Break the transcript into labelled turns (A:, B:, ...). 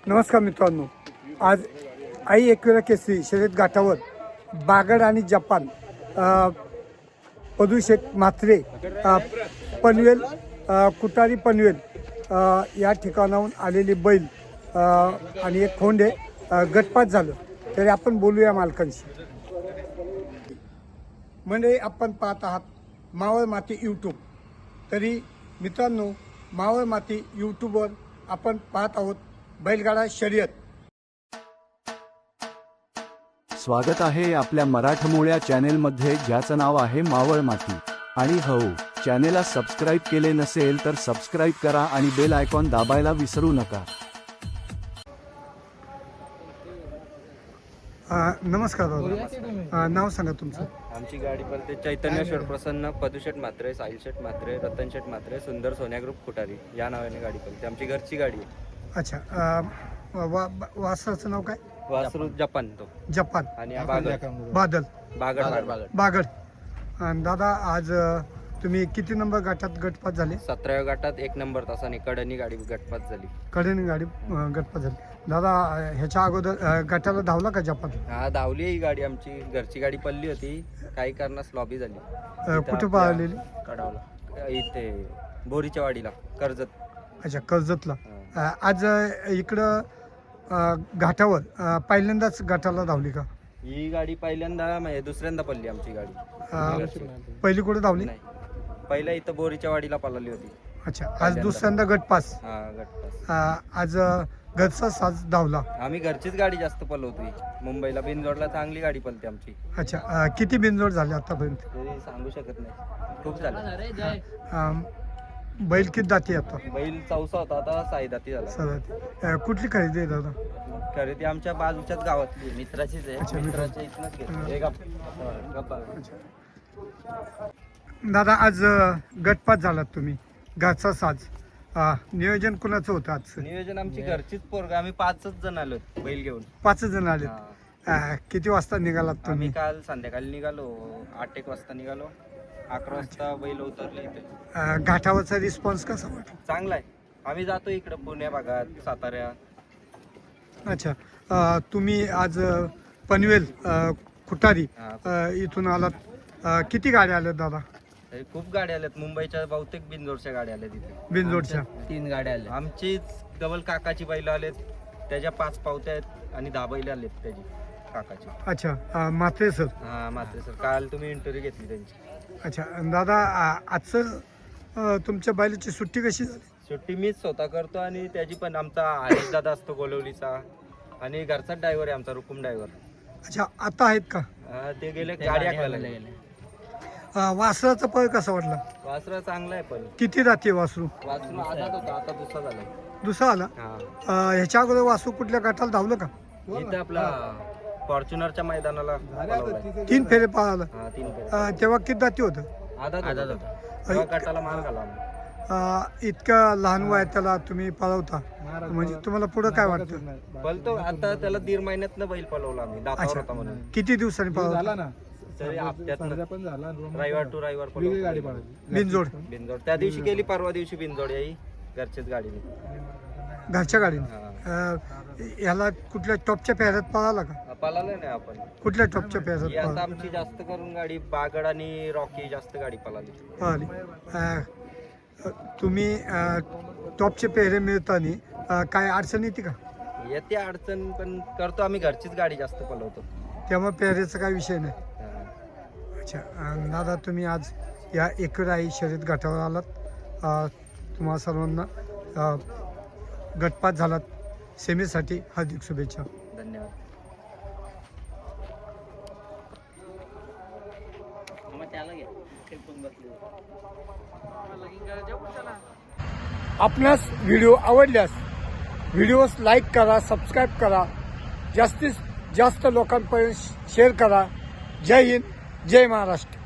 A: नमस्कार मित्रांनो, आज आई एकविरा केसरी शर्यत घाटावर बागड आणि जपान पदुशेख म्हात्रे पनवेल कुटारी पनवेल या ठिकाणाहून आलेले बैल आणि एक खोंडे गटपात झालं. तरी आपण बोलूया मालकांशी. म्हणजे आपण पाहत आहात मावळ माती यूट्यूब. तरी मित्रांनो, मावळ माती यूट्यूबवर आपण पाहत आहोत बैलगाडा शर्यत.
B: स्वागत आहे आपल्या मराठमोळ्या चॅनेलमध्ये, ज्याचं नाव आहे मावळ माती. आणि हो, चॅनेलला सबस्क्राईब केले नसेल तर सबस्क्राईब करा आणि बेल आयकॉन दाबायला विसरू नका.
A: नमस्कार दादा, नाव सांगा तुमचं.
C: आमची गाडी पळते चैतन्येश्वर प्रसन्न, पदुशेठ म्हात्रे, साहिलशेठ म्हात्रे, रतनशेठ म्हात्रे, सुंदर सोन्या ग्रुप खुटारी या नावाने गाडी पळते. आमची घरची गाडी आहे.
A: अच्छा, वासराचं नाव काय?
C: वासरू जपान तो
A: जपान
C: आणि हा बागड
A: बादल
C: बागड
A: बागड. आणि दादा, आज तुम्ही किती नंबर गटात गटपात झाले?
C: 17व्या गटात 1 नंबर तासाने कडनी गाडी गटपात झाली.
A: कडेने गाडी गटपात झाली. दादा, ह्याच्या अगोदर गटाला धावला का जपान?
C: हा, धावली ही गाडी. आमची घरची गाडी पडली होती, काही कारणास लॉबी झाली.
A: कुठे पाहिलेली?
C: कडावला इथे बोरीच्या वाडीला, कर्जत.
A: अच्छा, कर्जतला. आज इकडं घाटावर पहिल्यांदाच गटाला धावली का?
C: ही गाडी पहिल्यांदा म्हणजे दुसऱ्यांदा पडली आमची गाडी.
A: पहिली कुठे धावली?
C: नाही, पहिल्या इथं बोरीच्या वाडीला पळाली होती.
A: अच्छा, आज दुसऱ्यांदा गटपास.
C: हा, गटपास.
A: आज घरचा साज धावला.
C: आम्ही घरचीच गाडी जास्त पळवतोय. मुंबईला बिनजोडला चांगली गाडी पळते आमची.
A: अच्छा, किती बिनजोड झाले आतापर्यंत?
C: तरी सांगू शकत नाही, खूप झालं.
A: बैल किती दाती आता?
C: बैल 14 होता, आता 6 दाती झाला.
A: सर, कुठली खरेदी आहे दादा?
C: खरेदी आमच्या बाजूच्याच गावातली मित्राचीच
A: अच्छा,
C: आहे. मित्राच्या इथनच घेतली.
A: दादा, आज गटपात झालात तुम्ही, घरचा साज. नियोजन कुणाचं होतं आजचं?
C: नियोजन आमची घरचीच पोरग. आम्ही 5च जण आलो बैल घेऊन.
A: 5 जण आले.
C: हा.
A: किती वाजता निघालात
C: आम्ही
A: तुम्ही?
C: काल संध्याकाळी निघालो, 8-1 वाजता निघालो. 11 वाजता बैल उतरले इथे.
A: घाटावरचा रिस्पॉन्स कसा वाटला?
C: चांगला आहे. आम्ही जातो इकडं पुण्या भागात, साताऱ्या.
A: अच्छा, तुम्ही आज पनवेल खुटारी
C: हा.
A: इथून आलात. किती गाड्या आल्या दादा?
C: खूप गाड्या आल्यात. मुंबईच्या बहुतेक बिनजोडच्या गाड्या आल्या तिथे.
A: बिनजोडच्या
C: 3 गाड्या आल्या. आमचीच डबल काकाची बैल आलेत, त्याच्या 5 पावत्या आहेत आणि 10 बैल आलेत त्याची काकाची.
A: अच्छा, मात्रे सर.
C: हा, मात्र सर, काल तुम्ही इंटरव्ह्यू घेतली त्यांची.
A: अच्छा दादा, आजचं तुमच्या बैलाची सुट्टी कशी झाली?
C: सुट्टी मीच स्वतः करतो आणि त्याची पण आमचा हरीश दादा असतो गोलवलीचा, आणि घरचा ड्रायव्हर आहे आमचा, रुकुम ड्रायव्हर.
A: अच्छा, आता आहेत का?
C: ते गेले गाडी हाकवायला गेले.
A: वासराचा पळ कसा वाटला?
C: वासरा चांगला आहे. पण
A: किती राहते वासरू?
C: वासरू आजाद होता, आता दुसरा झालाय.
A: दुसरा आला.
C: हा,
A: ह्याच्या अगोदर वासरू कुठल्या गटाला धावलं का?
C: इथे आपला फॉर्च्युनरच्या मैदानाला पळवलाय.
A: 3 फेरे पळाला.
C: हा, 3 फेऱ्या.
A: तेव्हा किती दाती होतं?
C: आजाद होता. तेव्हा गटाला मार घाला आम्ही.
A: इतक्या लहान वयात त्याला तुम्ही पळवता, म्हणजे तुम्हाला पुढं काय वाटतं?
C: बोलतो आता त्याला 1.5 महिन्यात बैल पळवला आम्ही, दातावर होता म्हणून.
A: किती दिवसांनी पळवला?
C: तरी हप्त्यातनं रविवार टू रविवार पळवला.
A: बिनजोड
C: बिनजोड त्या दिवशी केली, परवा दिवशी बिनजोड याही घरचीच गाडीने.
A: घरच्या गाडीने. याला कुठल्या टॉपच्या पेहऱ्यात पळाला का?
C: पळाला नाही आपण.
A: कुठल्या टॉपच्या
C: ही
A: पेहऱ्यात
C: आता आमची जास्त करून गाडी बागड आणि रॉकी जास्त गाडी पळाली.
A: पळाली? तुम्ही टॉपचे पेहरे मिळताना काय अडचण येते का?
C: येते अडचण, पण करतो आम्ही, घरचीच गाडी जास्त पळवतो.
A: त्यामुळे पेहऱ्याचा काही विषय नाही.
C: हा.
A: अच्छा, दादा, तुम्ही आज या एकविराई शर्यत घाटावर आलात. तुम्हाला सर्वांना गटपात झालात. सेमीसाठी हार्दिक शुभेच्छा.
C: धन्यवाद.
A: आपणास व्हिडिओ आवडल्यास व्हिडिओस लाईक करा, सबस्क्राईब करा, जास्तीत जास्त लोकांपर्यंत शेअर करा. जय हिंद, जय महाराष्ट्र.